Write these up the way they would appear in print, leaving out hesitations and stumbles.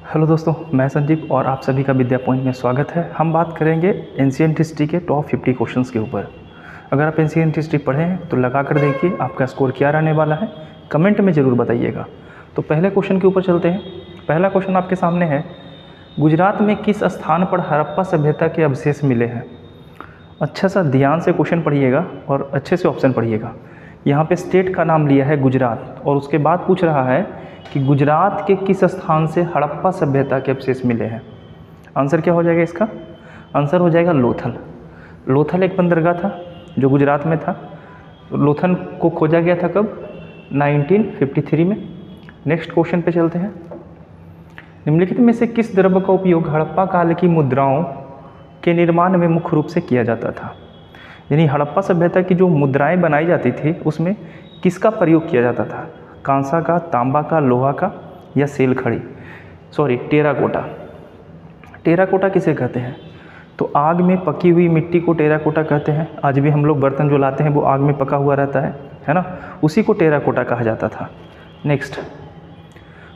Hello दोस्तों, मैं संजीव और आप सभी का विद्या पॉइंट में स्वागत है। हम बात करेंगे एंशिएंट हिस्ट्री के टॉप 50 क्वेश्चंस के ऊपर। अगर आप एंशिएंट हिस्ट्री पढ़े हैं तो लगा कर देखिए आपका स्कोर क्या रहने वाला है, कमेंट में ज़रूर बताइएगा। तो पहले क्वेश्चन के ऊपर चलते हैं। पहला क्वेश्चन आपके सामने है, गुजरात में किस स्थान पर हड़प्पा सभ्यता के अवशेष मिले हैं? अच्छा सा ध्यान से क्वेश्चन पढ़िएगा और अच्छे से ऑप्शन पढ़िएगा। यहाँ पे स्टेट का नाम लिया है गुजरात और उसके बाद पूछ रहा है कि गुजरात के किस स्थान से हड़प्पा सभ्यता के अवशेष मिले हैं। आंसर क्या हो जाएगा इसका? आंसर हो जाएगा लोथल। लोथल एक बंदरगाह था जो गुजरात में था। लोथल को खोजा गया था कब? 1953 में। नेक्स्ट क्वेश्चन पे चलते हैं। निम्नलिखित में से किस द्रव्य का उपयोग हड़प्पा काल की मुद्राओं के निर्माण में मुख्य रूप से किया जाता था? यानी हड़प्पा सभ्यता की जो मुद्राएं बनाई जाती थी उसमें किसका प्रयोग किया जाता था? कांसा का, तांबा का, लोहा का या सेल खड़ी, टेराकोटा। टेराकोटा किसे कहते हैं? तो आग में पकी हुई मिट्टी को टेराकोटा कहते हैं। आज भी हम लोग बर्तन जो लाते हैं वो आग में पका हुआ रहता है ना, उसी को टेराकोटा कहा जाता था। नेक्स्ट,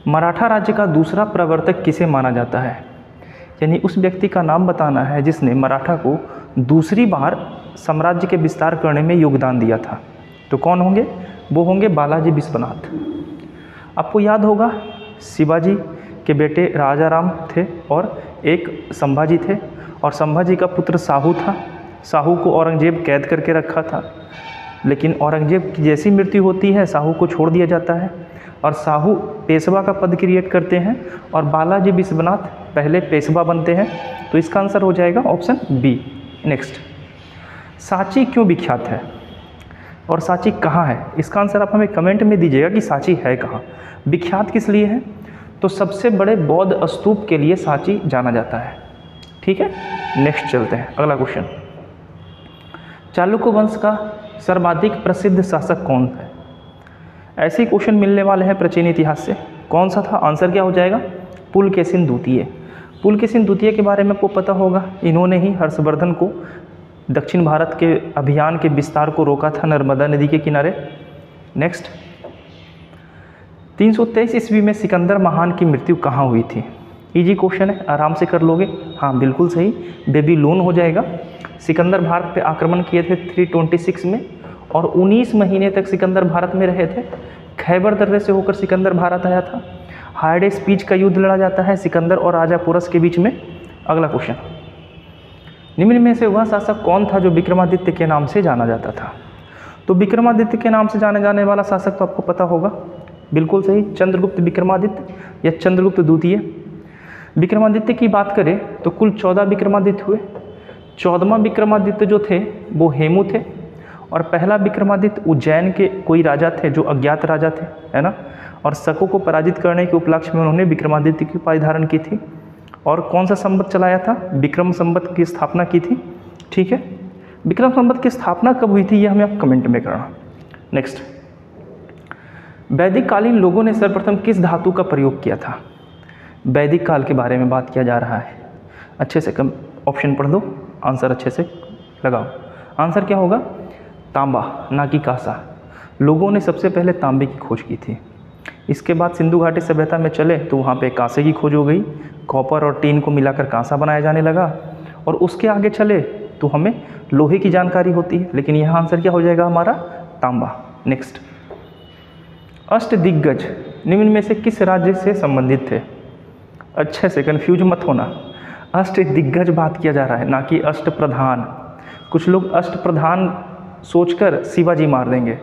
मराठा राज्य का दूसरा प्रवर्तक किसे माना जाता है? यानी उस व्यक्ति का नाम बताना है जिसने मराठा को दूसरी बार साम्राज्य के विस्तार करने में योगदान दिया था। तो कौन होंगे? वो होंगे बालाजी विश्वनाथ। आपको याद होगा शिवाजी के बेटे राजा राम थे और एक संभाजी थे, और संभाजी का पुत्र साहू था। साहू को औरंगजेब कैद करके रखा था, लेकिन औरंगजेब की जैसी मृत्यु होती है साहू को छोड़ दिया जाता है और साहू पेशवा का पद क्रिएट करते हैं और बालाजी विश्वनाथ पहले पेशवा बनते हैं। तो इसका आंसर हो जाएगा ऑप्शन बी। नेक्स्ट, सांची क्यों विख्यात है और सांची कहाँ है? इसका आंसर आप हमें कमेंट में दीजिएगा कि सांची है कहाँ, विख्यात किस लिए है। तो सबसे बड़े बौद्ध स्तूप के लिए सांची जाना जाता है। ठीक है, नेक्स्ट चलते हैं। अगला क्वेश्चन, चालुक्य वंश का सर्वाधिक प्रसिद्ध शासक कौन है? ऐसे क्वेश्चन मिलने वाले हैं प्राचीन इतिहास से। कौन सा था? आंसर क्या हो जाएगा? पुलकेशिन द्वितीय। पुलकेशिन द्वितीय के बारे में आपको पता होगा, इन्होंने ही हर्षवर्धन को दक्षिण भारत के अभियान के विस्तार को रोका था नर्मदा नदी के किनारे। नेक्स्ट, 323 ईस्वी में सिकंदर महान की मृत्यु कहाँ हुई थी? इजी क्वेश्चन है, आराम से कर लोगे। हाँ बिल्कुल सही, बेबीलोन हो जाएगा। सिकंदर भारत पे आक्रमण किए थे 326 में और 19 महीने तक सिकंदर भारत में रहे थे। खैबर दर्रे से होकर सिकंदर भारत आया था। हाइडेस पीच का युद्ध लड़ा जाता है सिकंदर और राजा पोरस के बीच में। अगला क्वेश्चन, निम्न में से वह शासक कौन था जो विक्रमादित्य के नाम से जाना जाता था? तो विक्रमादित्य के नाम से जाने जाने वाला शासक तो आपको पता होगा, बिल्कुल सही, चंद्रगुप्त विक्रमादित्य या चंद्रगुप्त द्वितीय। विक्रमादित्य की बात करें तो कुल 14 विक्रमादित्य हुए। 14वां विक्रमादित्य जो थे वो हेमू थे और पहला विक्रमादित्य उज्जैन के कोई राजा थे जो अज्ञात राजा थे, है ना, और शकों को पराजित करने के उपलक्ष्य में उन्होंने विक्रमादित्य की उपाधि धारण की थी। और कौन सा संवत चलाया था? विक्रम संवत की स्थापना की थी। ठीक है, विक्रम संवत की स्थापना कब हुई थी ये हमें आप कमेंट में करना। नेक्स्ट, वैदिक कालीन लोगों ने सर्वप्रथम किस धातु का प्रयोग किया था? वैदिक काल के बारे में बात किया जा रहा है। अच्छे से ऑप्शन पढ़ दो, आंसर अच्छे से लगाओ। आंसर क्या होगा? तांबा, ना कि कांसा। लोगों ने सबसे पहले तांबे की खोज की थी। इसके बाद सिंधु घाटी सभ्यता में चले तो वहाँ पे कांसे की खोज हो गई। कॉपर और टीन को मिलाकर कांसा बनाया जाने लगा और उसके आगे चले तो हमें लोहे की जानकारी होती है, लेकिन यहाँ आंसर क्या हो जाएगा हमारा? तांबा। नेक्स्ट, अष्टदिग्गज निम्न में से किस राज्य से संबंधित थे? अच्छे से कंफ्यूज मत होना, अष्टदिग्गज बात किया जा रहा है, ना कि अष्टप्रधान। कुछ लोग अष्टप्रधान सोचकर शिवाजी मार देंगे,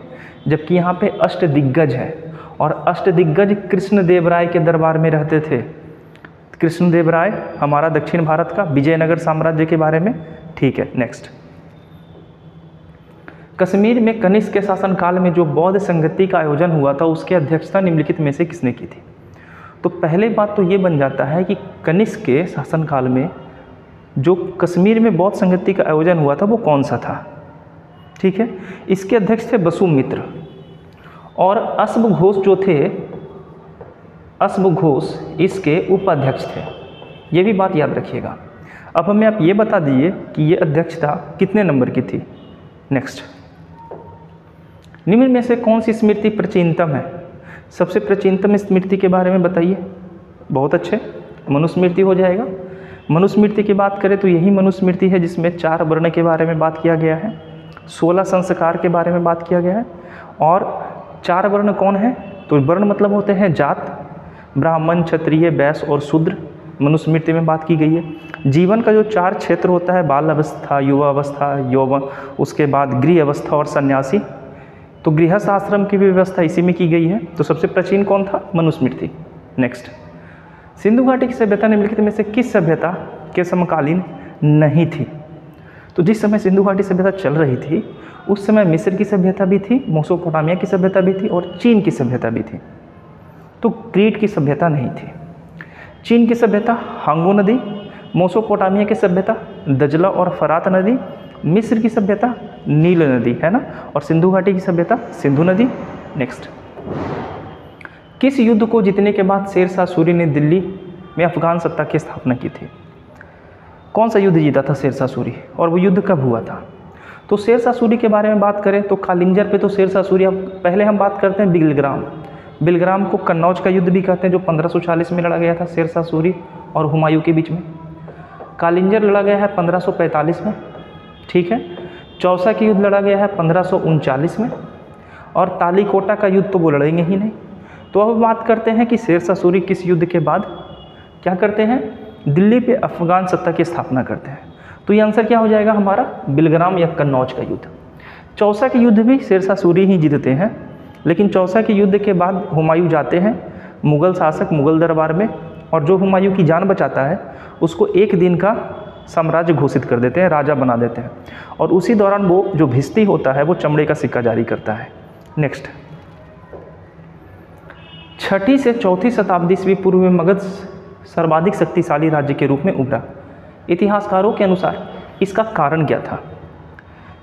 जबकि यहाँ पे अष्टदिग्गज है और अष्टदिग्गज कृष्णदेव राय के दरबार में रहते थे। कृष्णदेव राय हमारा दक्षिण भारत का विजयनगर साम्राज्य के बारे में। ठीक है, नेक्स्ट, कश्मीर में कनिष्क के शासनकाल में जो बौद्ध संगति का आयोजन हुआ था उसकी अध्यक्षता निम्नलिखित में से किसने की थी? तो पहले बात तो ये बन जाता है कि कनिष्क के शासनकाल में जो कश्मीर में बौद्ध संगति का आयोजन हुआ था वो कौन सा था? ठीक है, इसके अध्यक्ष थे वसुमित्र और अश्वघोष जो थे, अश्वघोष इसके उपाध्यक्ष थे। ये भी बात याद रखिएगा। अब हमें आप ये बता दीजिए कि ये अध्यक्षता कितने नंबर की थी। नेक्स्ट, निम्न में से कौन सी स्मृति प्राचीनतम है? सबसे प्राचीनतम स्मृति के बारे में बताइए। बहुत अच्छे, मनुस्मृति हो जाएगा। मनुस्मृति की बात करें तो यही मनुस्मृति है जिसमें 4 वर्ण के बारे में बात किया गया है, 16 संस्कार के बारे में बात किया गया है। और 4 वर्ण कौन है? तो वर्ण मतलब होते हैं जात, ब्राह्मण, क्षत्रिय, वैश्य और शूद्र। मनुस्मृति में बात की गई है। जीवन का जो 4 क्षेत्र होता है, बाल अवस्था, युवा अवस्था, यौवन, उसके बाद गृह अवस्था और सन्यासी, तो गृहस्थ आश्रम की भी व्यवस्था इसी में की गई है। तो सबसे प्राचीन कौन था? मनुस्मृति। नेक्स्ट, सिंधु घाटी की सभ्यता निम्नलिखित में से किस सभ्यता के समकालीन नहीं थी? तो जिस समय सिंधु घाटी सभ्यता चल रही थी उस समय मिस्र की सभ्यता भी थी, मेसोपोटामिया की सभ्यता भी थी और चीन की सभ्यता भी थी। तो क्रीट की सभ्यता नहीं थी। चीन की सभ्यता हांगू नदी, मेसोपोटामिया की सभ्यता दजला और फरात नदी, मिस्र की सभ्यता नील नदी, है ना, और सिंधु घाटी की सभ्यता सिंधु नदी। नेक्स्ट, किस युद्ध को जीतने के बाद शेरशाह सूरी ने दिल्ली में अफगान सत्ता की स्थापना की थी? कौन सा युद्ध जीता था शेरशाह सूरी और वो युद्ध कब हुआ था? तो शेरशाह सूरी के बारे में बात करें तो कालिंजर पे तो शेरशाह सूरी, पहले हम बात करते हैं बिलग्राम। बिलग्राम को कन्नौज का युद्ध भी कहते हैं, जो 1540 में लड़ा गया था शेरशाह सूरी और हुमायूं के बीच में। कालिंजर लड़ा गया है 1545 में, ठीक है। चौसा की युद्ध लड़ा गया है 1539 में, और तालीकोटा का युद्ध तो वो लड़ेंगे ही नहीं। तो अब बात करते हैं कि शेरशाह सूरी किस युद्ध के बाद क्या करते हैं? दिल्ली पे अफगान सत्ता की स्थापना करते हैं। तो ये आंसर क्या हो जाएगा हमारा? बिलग्राम या कन्नौज का युद्ध। चौसा के युद्ध भी शेरशाह सूरी ही जीतते हैं, लेकिन चौसा के युद्ध के बाद हुमायूं जाते हैं मुग़ल शासक मुग़ल दरबार में, और जो हुमायूं की जान बचाता है उसको 1 दिन का साम्राज्य घोषित कर देते हैं, राजा बना देते हैं, और उसी दौरान वो जो भिस्ती होता है वो चमड़े का सिक्का जारी करता है। नेक्स्ट, 6ठी से 4ठी शताब्दी ईस्वी पूर्व में मगध सर्वाधिक शक्तिशाली राज्य के रूप में उभरा। इतिहासकारों के अनुसार इसका कारण क्या था?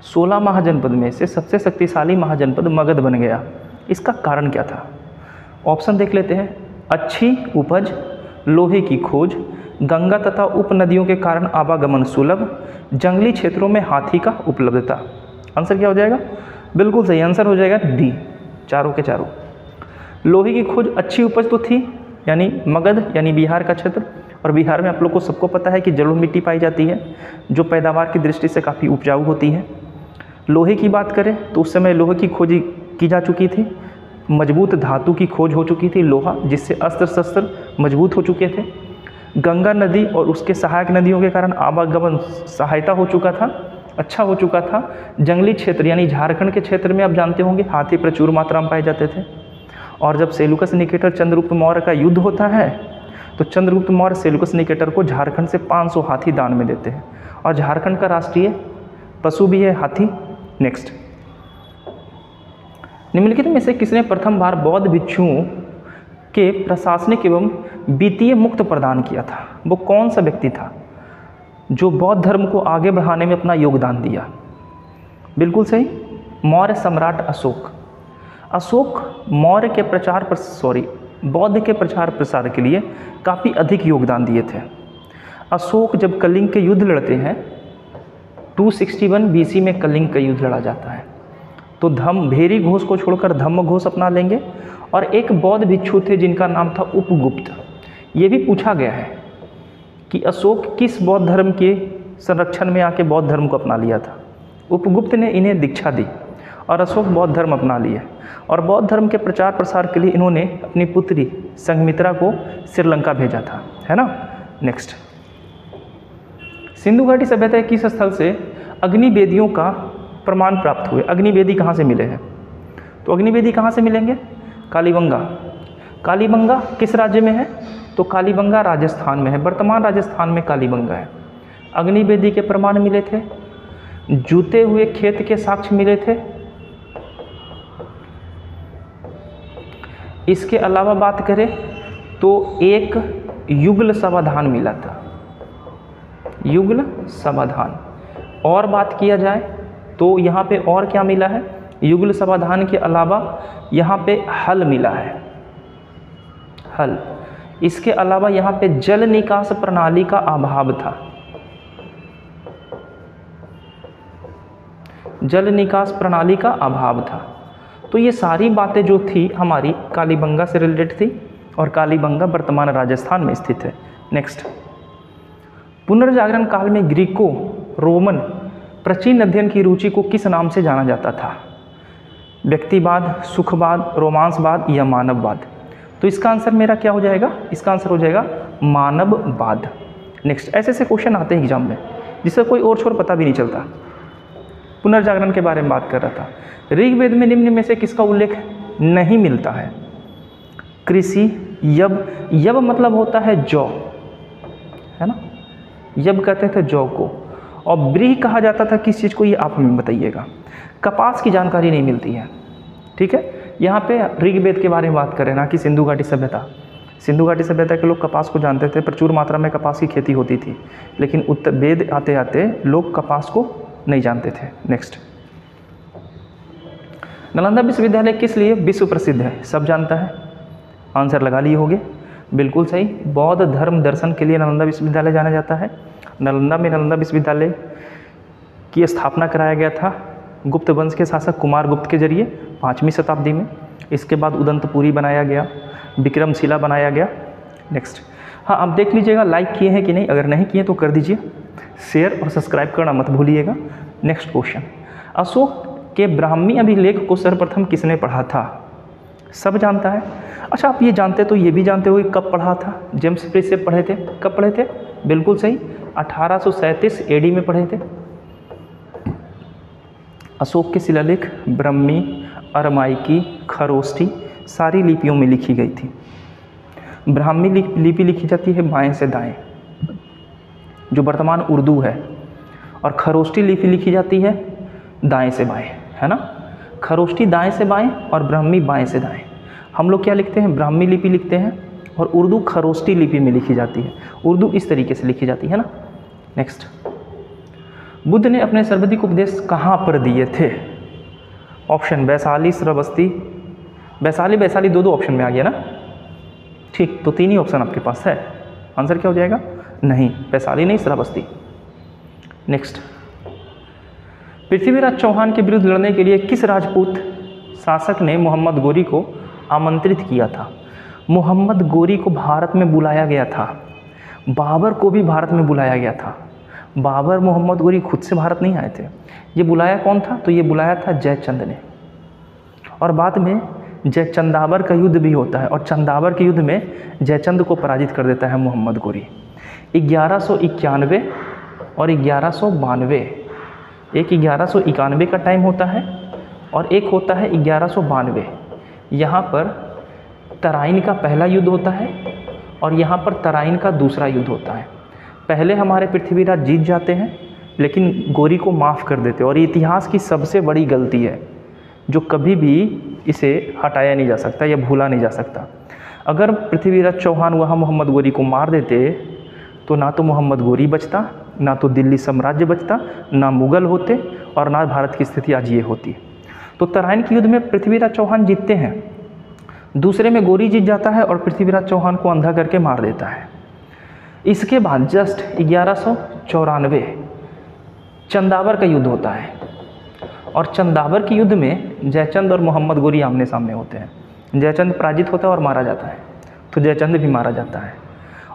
16 महाजनपद में से सबसे शक्तिशाली महाजनपद मगध बन गया, इसका कारण क्या था? ऑप्शन देख लेते हैं। अच्छी उपज, लोहे की खोज, गंगा तथा उपनदियों के कारण आवागमन सुलभ, जंगली क्षेत्रों में हाथी का उपलब्धता। आंसर क्या हो जाएगा? बिल्कुल सही आंसर हो जाएगा डी, चारों के चारों। लोहे की खोज, अच्छी उपज तो थी, यानी मगध यानी बिहार का क्षेत्र, और बिहार में आप लोग को सबको पता है कि जलोढ़ मिट्टी पाई जाती है जो पैदावार की दृष्टि से काफ़ी उपजाऊ होती है। लोहे की बात करें तो उस समय लोहे की खोज की जा चुकी थी, मजबूत धातु की खोज हो चुकी थी, लोहा, जिससे अस्त्र शस्त्र मजबूत हो चुके थे। गंगा नदी और उसके सहायक नदियों के कारण आवागमन सहायता हो चुका था, अच्छा हो चुका था। जंगली क्षेत्र यानी झारखंड के क्षेत्र में आप जानते होंगे हाथी प्रचुर मात्रा में पाए जाते थे। और जब सेल्यूकस निकेटर चंद्रगुप्त मौर्य का युद्ध होता है तो चंद्रगुप्त मौर्य सेल्यूकस निकेटर को झारखंड से 500 हाथी दान में देते हैं, और झारखंड का राष्ट्रीय पशु भी है हाथी। नेक्स्ट, निम्नलिखित में से किसने प्रथम बार बौद्ध भिक्षुओं के प्रशासनिक एवं वित्तीय मुक्त प्रदान किया था? वो कौन सा व्यक्ति था जो बौद्ध धर्म को आगे बढ़ाने में अपना योगदान दिया? बिल्कुल सही, मौर्य सम्राट अशोक। अशोक मौर्य के बौद्ध के प्रचार प्रसार के लिए काफ़ी अधिक योगदान दिए थे। अशोक जब कलिंग के युद्ध लड़ते हैं, 261 BC में कलिंग का युद्ध लड़ा जाता है, तो भेरी घोष को छोड़कर धम्म घोष अपना लेंगे, और एक बौद्ध भिक्षु थे जिनका नाम था उपगुप्त। ये भी पूछा गया है कि अशोक किस बौद्ध धर्म के संरक्षण में आके बौद्ध धर्म को अपना लिया था? उपगुप्त ने इन्हें दीक्षा दी और अशोक बौद्ध धर्म अपना लिए, और बौद्ध धर्म के प्रचार प्रसार के लिए इन्होंने अपनी पुत्री संघमित्रा को श्रीलंका भेजा था, है ना। नेक्स्ट, सिंधु घाटी सभ्यता किस स्थल से अग्निवेदियों का प्रमाण प्राप्त हुए? अग्निवेदी कहाँ से मिले हैं? तो अग्निवेदी कहाँ से मिलेंगे? कालीबंगा। कालीबंगा किस राज्य में है? तो कालीबंगा राजस्थान में है, वर्तमान राजस्थान में कालीबंगा है। अग्निवेदी के प्रमाण मिले थे, जूते हुए खेत के साक्ष्य मिले थे। इसके अलावा बात करें तो एक युगल समाधान मिला था, युगल समाधान। और बात किया जाए तो यहाँ पे और क्या मिला है? युगल समाधान के अलावा यहाँ पे हल मिला है, हल। इसके अलावा यहाँ पे जल निकास प्रणाली का अभाव था, जल निकास प्रणाली का अभाव था। तो ये सारी बातें जो थी हमारी कालीबंगा से रिलेटेड थी, और कालीबंगा वर्तमान राजस्थान में स्थित है। नेक्स्ट, पुनर्जागरण काल में ग्रीको रोमन प्राचीन अध्ययन की रुचि को किस नाम से जाना जाता था? व्यक्तिवाद, सुखवाद, रोमांसवाद या मानववाद? तो इसका आंसर मेरा क्या हो जाएगा? इसका आंसर हो जाएगा मानववाद। नेक्स्ट, ऐसे ऐसे क्वेश्चन आते हैं एग्जाम में जिससे कोई और छोर पता भी नहीं चलता। पुनर्जागरण के बारे में बात कर रहा था। ऋग्वेद में निम्न में से किसका उल्लेख नहीं मिलता है? कृषि, यव, यव मतलब होता है जौ, है ना, यव कहते थे जौ को, और ब्रीह कहा जाता था किस चीज़ को, ये आप हमें बताइएगा। कपास की जानकारी नहीं मिलती है, ठीक है। यहाँ पे ऋग्वेद के बारे में बात करें, ना कि सिंधु घाटी सभ्यता। सिंधु घाटी सभ्यता के लोग कपास को जानते थे, प्रचुर मात्रा में कपास की खेती होती थी, लेकिन उत्तर वेद आते आते लोग कपास को नहीं जानते थे। नेक्स्ट, नालंदा विश्वविद्यालय किस लिए विश्व प्रसिद्ध है? सब जानता है, आंसर लगा लिए होंगे, बिल्कुल सही। बौद्ध धर्म दर्शन के लिए नालंदा विश्वविद्यालय जाना जाता है। नालंदा में नालंदा विश्वविद्यालय की स्थापना कराया गया था गुप्त वंश के शासक कुमार गुप्त के जरिए 5वीं शताब्दी में। इसके बाद उदंतपुरी बनाया गया, विक्रमशिला बनाया गया। नेक्स्ट, हाँ आप देख लीजिएगा लाइक किए हैं कि नहीं, अगर नहीं किए तो कर दीजिए, शेयर और सब्सक्राइब करना मत भूलिएगा। नेक्स्ट क्वेश्चन, अशोक के ब्राह्मी अभिलेख को सर्वप्रथम किसने पढ़ा था? सब जानता है। अच्छा, आप ये जानते तो ये भी जानते हो कि कब पढ़ा था? जेम्स प्रिंसेप पढ़े थे। कब पढ़े थे? बिल्कुल सही, 1837 एडी में पढ़े थे। अशोक के शिलालेख ब्राह्मी, अरमाइकी, खरोष्ठी सारी लिपियों में लिखी गई थी। ब्राह्मी लिपि लिखी जाती है बाएं से दाएं, जो वर्तमान उर्दू है, और खरोष्ठी लिपि लिखी जाती है दाएं से बाएं, है ना। खरोष्ठी दाएं से बाएं और ब्राह्मी बाएं से दाएं। हम लोग क्या लिखते हैं? ब्राह्मी लिपि लिखते हैं, और उर्दू खरोष्ठी लिपि में लिखी जाती है। उर्दू इस तरीके से लिखी जाती है ना। नेक्स्ट, बुद्ध ने अपने सर्वाधिक उपदेश कहाँ पर दिए थे? ऑप्शन वैशाली, श्रावस्ती। वैशाली दो ऑप्शन में आ गया ना, ठीक, तो 3 ही ऑप्शन आपके पास है। आंसर क्या हो जाएगा? नहीं, वैशाली नहीं, श्रावस्ती। नेक्स्ट, पृथ्वीराज चौहान के विरुद्ध लड़ने के लिए किस राजपूत शासक ने मोहम्मद गोरी को आमंत्रित किया था? मोहम्मद गोरी को भारत में बुलाया गया था, बाबर को भी भारत में बुलाया गया था। बाबर, मोहम्मद गोरी खुद से भारत नहीं आए थे। ये बुलाया कौन था? तो ये बुलाया था जयचंद ने। और बाद में जयचंदावर का युद्ध भी होता है, और चंदावर के युद्ध में जयचंद को पराजित कर देता है मोहम्मद गोरी। 1191 और 1192, एक 1191 का टाइम होता है और एक होता है 1192। यहाँ पर तराइन का पहला युद्ध होता है और यहाँ पर तराइन का दूसरा युद्ध होता है। पहले हमारे पृथ्वीराज जीत जाते हैं, लेकिन गोरी को माफ़ कर देते, और इतिहास की सबसे बड़ी गलती है जो कभी भी इसे हटाया नहीं जा सकता या भूला नहीं जा सकता। अगर पृथ्वीराज चौहान वहाँ मोहम्मद गोरी को मार देते तो ना तो मोहम्मद गोरी बचता, ना तो दिल्ली साम्राज्य बचता, ना मुग़ल होते, और ना भारत की स्थिति आज ये होती। तो तराइन के युद्ध में पृथ्वीराज चौहान जीतते हैं, दूसरे में गोरी जीत जाता है और पृथ्वीराज चौहान को अंधा करके मार देता है। इसके बाद जस्ट 1194 चंदावर का युद्ध होता है, और चंदावर के युद्ध में जयचंद और मोहम्मद गोरी आमने सामने होते हैं। जयचंद पराजित होता है और मारा जाता है, तो जयचंद भी मारा जाता है।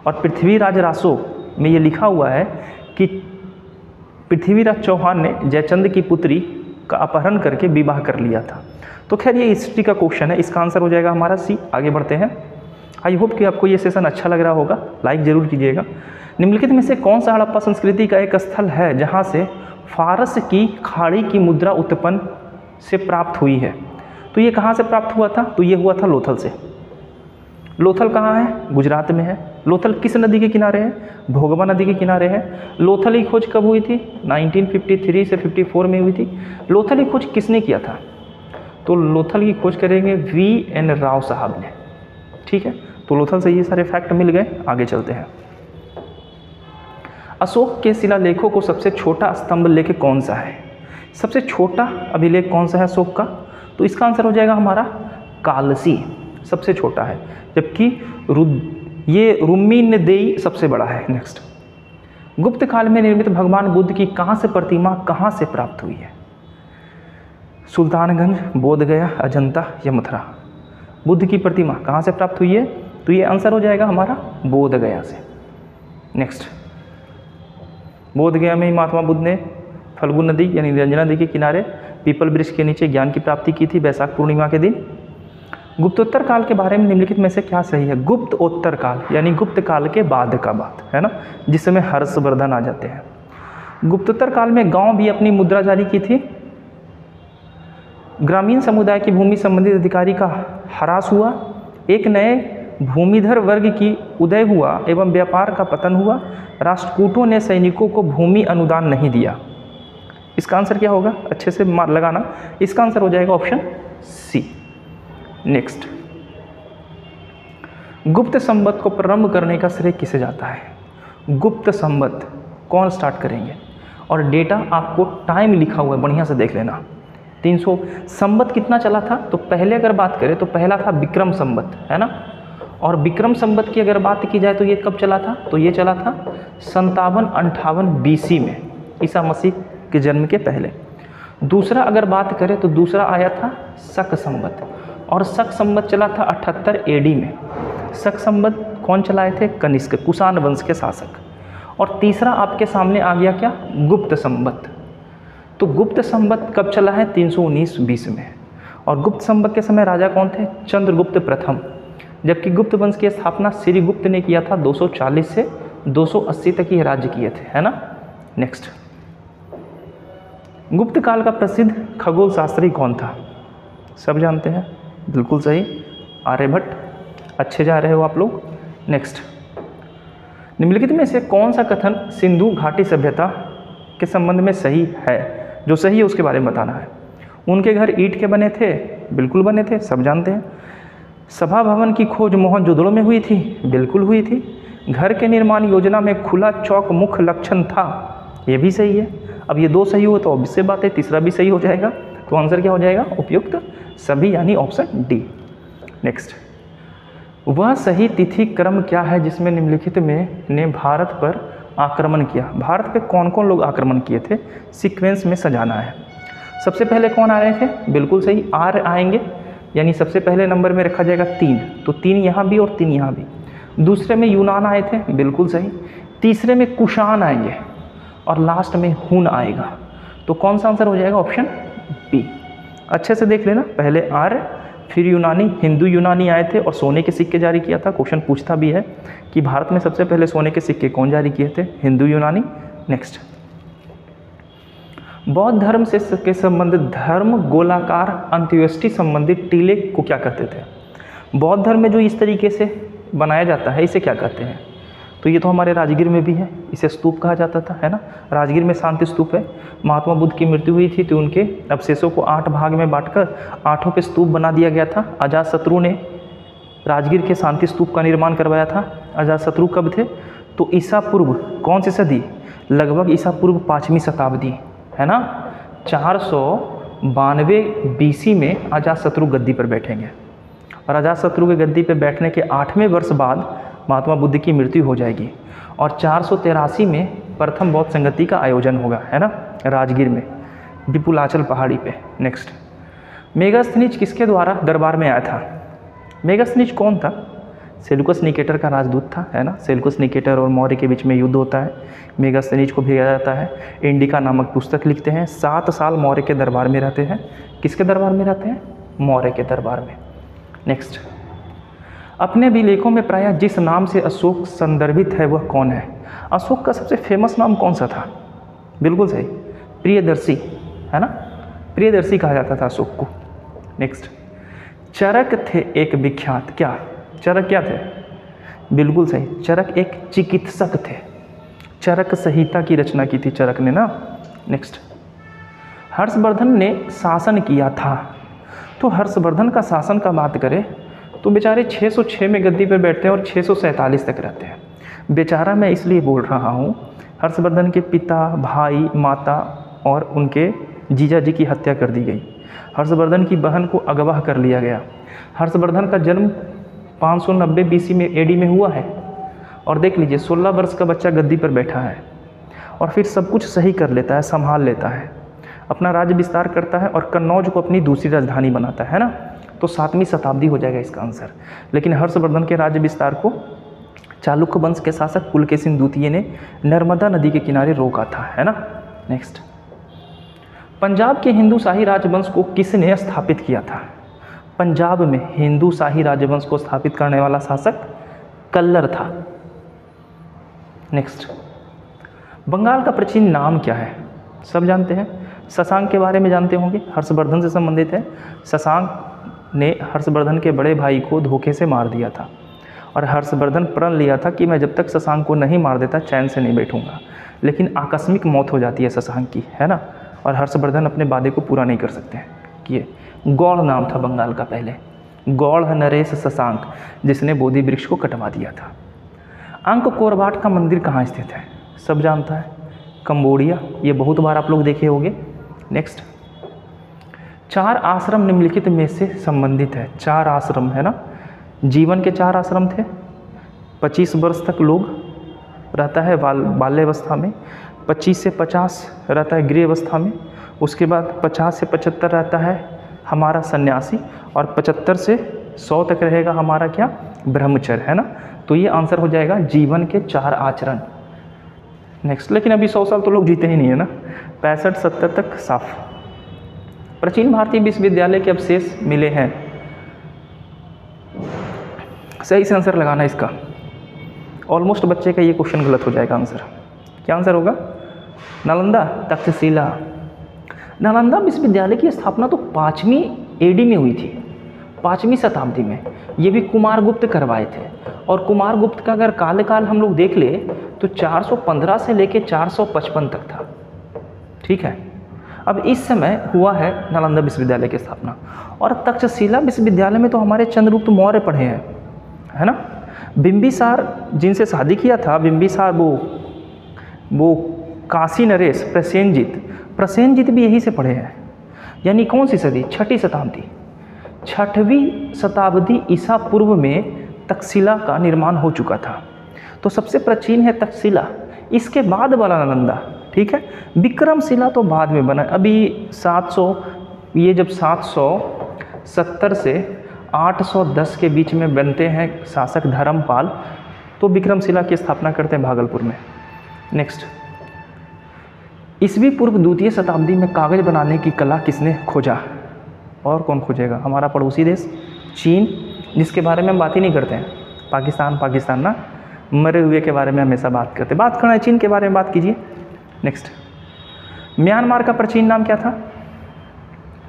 और पृथ्वीराज रासो में ये लिखा हुआ है कि पृथ्वीराज चौहान ने जयचंद की पुत्री का अपहरण करके विवाह कर लिया था। तो खैर ये हिस्ट्री का क्वेश्चन है, इसका आंसर हो जाएगा हमारा सी। आगे बढ़ते हैं। आई होप कि आपको ये सेशन अच्छा लग रहा होगा, लाइक ज़रूर कीजिएगा। निम्नलिखित में से कौन सा हड़प्पा संस्कृति का एक स्थल है जहाँ से फारस की खाड़ी की मुद्रा उत्पन्न से प्राप्त हुई है? तो ये कहाँ से प्राप्त हुआ था? तो ये हुआ था लोथल से। लोथल कहाँ है? गुजरात में है। लोथल किस नदी के किनारे है? भोगवा नदी के किनारे है। लोथल की खोज कब हुई थी? 1953 से 54 में हुई थी। लोथल की खोज किसने किया था? तो लोथल की खोज करेंगे VN राव साहब ने, ठीक है। तो लोथल से ये सारे फैक्ट मिल गए। आगे चलते हैं। अशोक के शिलालेखों को सबसे छोटा स्तंभ लेख कौन सा है? सबसे छोटा अभिलेख कौन सा है अशोक का? तो इसका आंसर हो जाएगा हमारा कालसी, सबसे छोटा है, जबकि ये रुम्मीनदेई सबसे बड़ा है। नेक्स्ट, गुप्त काल में निर्मित भगवान बुद्ध की कहाँ से प्रतिमा कहाँ से प्राप्त हुई है? सुल्तानगंज, बोधगया, अजंता या मथुरा? बुद्ध की प्रतिमा कहाँ से प्राप्त हुई है? तो ये आंसर हो जाएगा हमारा बोधगया से। नेक्स्ट, बोध गया में महात्मा बुद्ध ने फल्गु नदी यानी निरंजना नदी के किनारे पीपल वृक्ष के नीचे ज्ञान की प्राप्ति की थी वैशाख पूर्णिमा के दिन। गुप्तोत्तर काल के बारे में निम्नलिखित में से क्या सही है? गुप्तोत्तर काल यानी गुप्त काल के बाद का बात है ना, जिस समय हर्षवर्धन आ जाते हैं। गुप्तोत्तर काल में गांव भी अपनी मुद्रा जारी की थी। ग्रामीण समुदाय की भूमि संबंधित अधिकारी का ह्रास हुआ, एक नए भूमिधर वर्ग की उदय हुआ एवं व्यापार का पतन हुआ। राष्ट्रकूटों ने सैनिकों को भूमि अनुदान नहीं दिया। इसका आंसर क्या होगा? अच्छे से मार लगाना। इसका आंसर हो जाएगा ऑप्शन सी। नेक्स्ट, गुप्त संवत को प्रारंभ करने का श्रेय किसे जाता है? गुप्त संवत कौन स्टार्ट करेंगे? और डेटा आपको टाइम लिखा हुआ है, बढ़िया से देख लेना। 300 संवत कितना चला था? तो पहले अगर बात करें तो पहला था विक्रम संवत, है ना। और विक्रम संवत की अगर बात की जाए तो ये कब चला था? तो ये चला था 57-58 BC में, ईसा मसीह के जन्म के पहले। दूसरा अगर बात करें तो दूसरा आया था शक संवत, और शक संवत चला था 78 AD में। शक संवत कौन चलाए थे? कनिष्क, कुषाण वंश के शासक। और तीसरा आपके सामने आ गया क्या? गुप्त संवत। तो गुप्त संवत कब चला है? 319 BC में। और गुप्त संवत के समय राजा कौन थे? चंद्रगुप्त प्रथम। जबकि गुप्त वंश की स्थापना श्रीगुप्त ने किया था 240 से 280 तक ही राज्य किए थे, है ना। नेक्स्ट, गुप्त काल का प्रसिद्ध खगोल शास्त्री कौन था? सब जानते हैं, बिल्कुल सही, आर्यभट्ट। अच्छे जा रहे हो आप लोग। नेक्स्ट, निम्नलिखित में से कौन सा कथन सिंधु घाटी सभ्यता के संबंध में सही है? जो सही है उसके बारे में बताना है। उनके घर ईंट के बने थे, बिल्कुल बने थे, सब जानते हैं। सभा भवन की खोज मोहनजोदड़ो में हुई थी, बिल्कुल हुई थी। घर के निर्माण योजना में खुला चौक मुख्य लक्षण था, ये भी सही है। अब ये दो सही हुए तो ऑब्वियस बात है तीसरा भी सही हो जाएगा। तो आंसर क्या हो जाएगा? उपयुक्त सभी, यानी ऑप्शन डी। नेक्स्ट, वह सही तिथि क्रम क्या है जिसमें निम्नलिखित में ने भारत पर आक्रमण किया? भारत पे कौन कौन लोग आक्रमण किए थे? सीक्वेंस में सजाना है। सबसे पहले कौन आ रहे थे? बिल्कुल सही, आर्य आएंगे, यानी सबसे पहले नंबर में रखा जाएगा 3, तो 3 यहाँ भी और 3 यहाँ भी। दूसरे में यूनान आए थे, बिल्कुल सही। तीसरे में कुषाण आएंगे और लास्ट में हुन आएगा। तो कौन सा आंसर हो जाएगा? Option B. अच्छे से देख लेना, पहले आर्य फिर यूनानी, हिंदू यूनानी आए थे और सोने के सिक्के जारी किया था। क्वेश्चन पूछता भी है कि भारत में सबसे पहले सोने के सिक्के कौन जारी किए थे? हिंदू यूनानी। नेक्स्ट, बौद्ध धर्म से के संबंधित धर्म गोलाकार अंत्येष्टि संबंधित टीले को क्या कहते थे? बौद्ध धर्म में जो इस तरीके से बनाया जाता है इसे क्या कहते हैं? तो ये तो हमारे राजगीर में भी है, इसे स्तूप कहा जाता था, है ना। राजगीर में शांति स्तूप है। महात्मा बुद्ध की मृत्यु हुई थी तो उनके अवशेषों को 8 भाग में बांटकर 8 पे स्तूप बना दिया गया था। अजातशत्रु ने राजगीर के शांति स्तूप का निर्माण करवाया था। अजातशत्रु कब थे? तो ईसा पूर्व कौन सी सदी? लगभग ईसा पूर्व 5वीं शताब्दी, है ना। 492 BC में अजातशत्रु गद्दी पर बैठेंगे और अजातशत्रु के गद्दी पर बैठने के 8वें वर्ष बाद महात्मा बुद्ध की मृत्यु हो जाएगी और 483 में प्रथम बौद्ध संगति का आयोजन होगा, है ना, राजगीर में, विपुलाचल पहाड़ी पे। नेक्स्ट, मेगास्थनीज किसके द्वारा दरबार में आया था? मेगास्थनीज कौन था? सेल्यूकस निकेटर का राजदूत था, है ना। सेल्यूकस निकेटर और मौर्य के बीच में युद्ध होता है, मेगास्थनीज को भेजा जाता है। इंडिका नामक पुस्तक लिखते हैं। 7 साल मौर्य के दरबार में रहते हैं। किसके दरबार में रहते हैं? मौर्य के दरबार में। नेक्स्ट, अपने अभिलेखों में प्रायः जिस नाम से अशोक संदर्भित है वह कौन है? अशोक का सबसे फेमस नाम कौन सा था? बिल्कुल सही, प्रियदर्शी, है ना। प्रियदर्शी कहा जाता था अशोक को। नेक्स्ट, चरक थे एक विख्यात, क्या चरक क्या थे? बिल्कुल सही, चरक एक चिकित्सक थे। चरक संहिता की रचना की थी चरक ने ना। नेक्स्ट, हर्षवर्धन ने शासन किया था। तो हर्षवर्धन का शासन का बात करें तो बेचारे 606 में गद्दी पर बैठते हैं और 647 तक रहते हैं। बेचारा मैं इसलिए बोल रहा हूँ, हर्षवर्धन के पिता, भाई, माता और उनके जीजा जी की हत्या कर दी गई। हर्षवर्धन की बहन को अगवा कर लिया गया। हर्षवर्धन का जन्म 590 BC में AD में हुआ है और देख लीजिए 16 वर्ष का बच्चा गद्दी पर बैठा है और फिर सब कुछ सही कर लेता है, संभाल लेता है, अपना राज्य विस्तार करता है और कन्नौज को अपनी दूसरी राजधानी बनाता है ना। तो 7वीं शताब्दी हो जाएगा इसका आंसर। लेकिन हर्षवर्धन के राज्य विस्तार को चालुक्य वंश के शासक पुलकेशिन द्वितीय ने नर्मदा नदी के किनारे रोका था, है ना। नेक्स्ट, पंजाब के हिंदू शाही राजवंश को किसने स्थापित किया था? पंजाब में हिंदू शाही राजवंश को स्थापित करने वाला शासक कल्लर था। नेक्स्ट, बंगाल का प्राचीन नाम क्या है? सब जानते हैं। शशांक के बारे में जानते होंगे, हर्षवर्धन से संबंधित है। शशांक ने हर्षवर्धन के बड़े भाई को धोखे से मार दिया था और हर्षवर्धन प्रण लिया था कि मैं जब तक शशांक को नहीं मार देता चैन से नहीं बैठूंगा, लेकिन आकस्मिक मौत हो जाती है शशांक की, है ना, और हर्षवर्धन अपने वादे को पूरा नहीं कर सकते हैं कि गौड़ नाम था बंगाल का पहले, गौड़ नरेश शशांक, जिसने बोधि वृक्ष को कटवा दिया था। अंककोरवाट का मंदिर कहाँ स्थित है? सब जानता है, कंबोडिया, ये बहुत बार आप लोग देखे होंगे। नेक्स्ट, 4 आश्रम निम्नलिखित में से संबंधित है। 4 आश्रम, है ना, जीवन के 4 आश्रम थे। 25 वर्ष तक लोग रहता है बाल्यावस्था में, 25 से 50 रहता है गृह अवस्था में, उसके बाद 50 से 75 रहता है हमारा सन्यासी, और 75 से 100 तक रहेगा हमारा क्या? ब्रह्मचर्य, है ना। तो ये आंसर हो जाएगा जीवन के 4 आचरण। नेक्स्ट, लेकिन अभी 100 साल तो लोग जीते ही नहीं है ना, 65-70 तक साफ। प्राचीन भारतीय विश्वविद्यालय के अवशेष मिले हैं। सही से आंसर लगाना इसका। ऑलमोस्ट बच्चे का ये क्वेश्चन गलत हो जाएगा आंसर। क्या आंसर होगा? नालंदा, तक्षशिला। नालंदा विश्वविद्यालय की स्थापना तो 5वीं AD में हुई थी, 5वीं शताब्दी में। ये भी कुमारगुप्त करवाए थे, और कुमारगुप्त का अगर काल हम लोग देख ले तो 415 से लेके 455 तक था, ठीक है। अब इस समय हुआ है नालंदा विश्वविद्यालय की स्थापना। और तक्षशिला विश्वविद्यालय में तो हमारे चंद्रगुप्त मौर्य पढ़े हैं, है ना। बिंबिसार जिनसे शादी किया था, बिंबिसार वो काशी नरेश प्रसेनजीत भी यहीं से पढ़े हैं। यानी कौन सी सदी? 6वीं शताब्दी। 6वीं शताब्दी ईसा पूर्व में तक्षशिला का निर्माण हो चुका था। तो सबसे प्राचीन है तक्षशिला, इसके बाद वाला नालंदा, ठीक है। विक्रमशिला तो बाद में बना। अभी 700, ये जब 770 से 810 के बीच में बनते हैं शासक धर्मपाल, तो विक्रमशिला की स्थापना करते हैं भागलपुर में। नेक्स्ट, ईसवी पूर्व 2वीं शताब्दी में कागज बनाने की कला किसने खोजा? और कौन खोजेगा? हमारा पड़ोसी देश चीन, जिसके बारे में हम बात ही नहीं करते हैं। पाकिस्तान ना, मरे हुए के बारे में हमेशा बात करते हैं। बात करना है चीन के बारे में, बात कीजिए। नेक्स्ट, म्यांमार का प्राचीन नाम क्या था?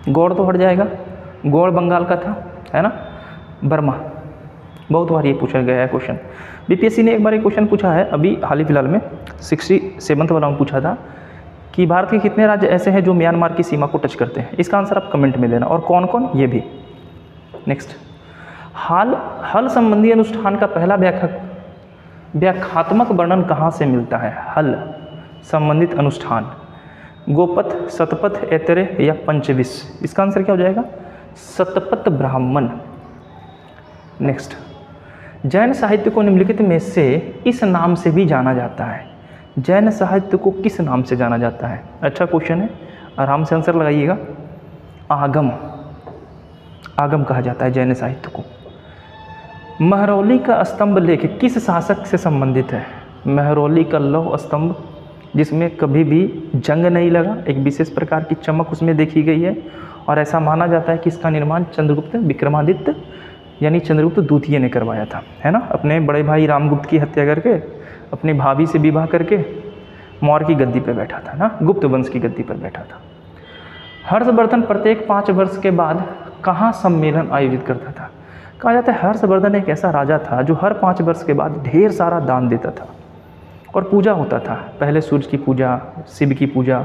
गौड़ तो हट जाएगा, गौड़ बंगाल का था, है ना। बर्मा, बहुत बार ये पूछा गया है क्वेश्चन। BPSC ने एक बार एक क्वेश्चन पूछा है अभी हाल ही फिलहाल में, 67 वाला में पूछा था कि भारत के कितने राज्य ऐसे हैं जो म्यांमार की सीमा को टच करते हैं। इसका आंसर आप कमेंट में देना, और कौन कौन, ये भी। नेक्स्ट, हल संबंधी अनुष्ठान का पहला व्याख्यात्मक वर्णन कहाँ से मिलता है? हल संबंधित अनुष्ठान, गोपथ, शतपथ, ऐतरेय या पंचविश। इसका आंसर क्या हो जाएगा? शतपथ ब्राह्मण। नेक्स्ट, जैन साहित्य को निम्नलिखित में से इस नाम से भी जाना जाता है। जैन साहित्य को किस नाम से जाना जाता है? अच्छा क्वेश्चन है, आराम से आंसर लगाइएगा। आगम कहा जाता है जैन साहित्य को। महरौली का स्तंभ लेख किस शासक से संबंधित है? महरौली का लौह स्तंभ, जिसमें कभी भी जंग नहीं लगा, एक विशेष प्रकार की चमक उसमें देखी गई है, और ऐसा माना जाता है कि इसका निर्माण चंद्रगुप्त विक्रमादित्य यानी चंद्रगुप्त द्वितीय ने करवाया था, है ना। अपने बड़े भाई रामगुप्त की हत्या करके, अपनी भाभी से विवाह करके मौर्य की गद्दी पर बैठा था ना, गुप्त वंश की गद्दी पर बैठा था। हर्षवर्धन प्रत्येक 5 वर्ष के बाद कहाँ सम्मेलन आयोजित करता था? कहा जाता है हर्षवर्धन एक ऐसा राजा था जो हर 5 वर्ष के बाद ढेर सारा दान देता था, और पूजा होता था। पहले सूर्य की पूजा, शिव की पूजा,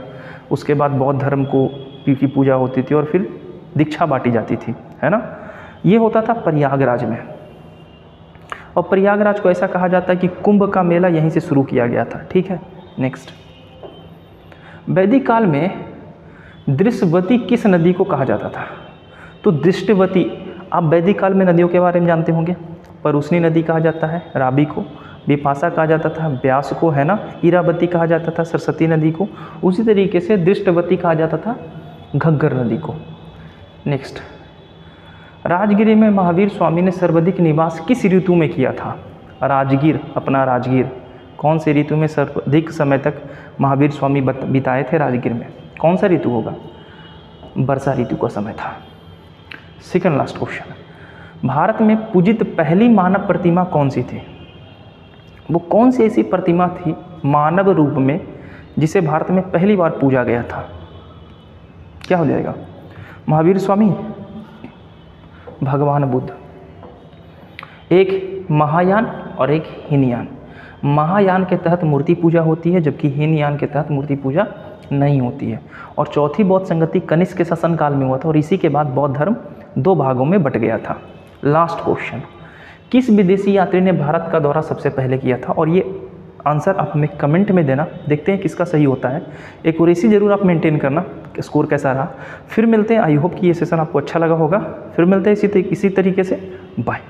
उसके बाद बौद्ध धर्म की पूजा होती थी, और फिर दीक्षा बांटी जाती थी, है ना। ये होता था प्रयागराज में, और प्रयागराज को ऐसा कहा जाता है कि कुंभ का मेला यहीं से शुरू किया गया था, ठीक है। नेक्स्ट, वैदिक काल में दृश्यवती किस नदी को कहा जाता था? तो दृष्टिवती, आप वैदिक काल में नदियों के बारे में जानते होंगे। परुष्णी नदी कहा जाता है रावी को, विपाशा कहा जाता था व्यास को, है ना। इरावती कहा जाता था सरस्वती नदी को। उसी तरीके से दृष्टवती कहा जाता था घग्गर नदी को। नेक्स्ट, राजगिरी में महावीर स्वामी ने सर्वाधिक निवास किस ऋतु में किया था? राजगीर, अपना राजगीर कौन सी ऋतु में सर्वाधिक समय तक महावीर स्वामी बिताए थे राजगीर में? कौन सा ऋतु होगा? वर्षा ऋतु का समय था। सेकंड लास्ट क्वेश्चन, भारत में पूजित पहली मानव प्रतिमा कौन सी थी? वो कौन सी ऐसी प्रतिमा थी मानव रूप में जिसे भारत में पहली बार पूजा गया था? क्या हो जाएगा? महावीर स्वामी, भगवान बुद्ध। एक महायान और एक हीनयान। महायान के तहत मूर्ति पूजा होती है जबकि हीनयान के तहत मूर्ति पूजा नहीं होती है। और चौथी बौद्ध संगति कनिष्क के शासनकाल में हुआ था और इसी के बाद बौद्ध धर्म 2 भागों में बट गया था। लास्ट क्वेश्चन, किस विदेशी यात्री ने भारत का दौरा सबसे पहले किया था? और ये आंसर आप हमें कमेंट में देना, देखते हैं किसका सही होता है। एक्यूरेसी जरूर आप मेंटेन करना, स्कोर कैसा रहा। फिर मिलते हैं, आई होप कि ये सेशन आपको अच्छा लगा होगा। फिर मिलते हैं इसी तरीके से, बाय।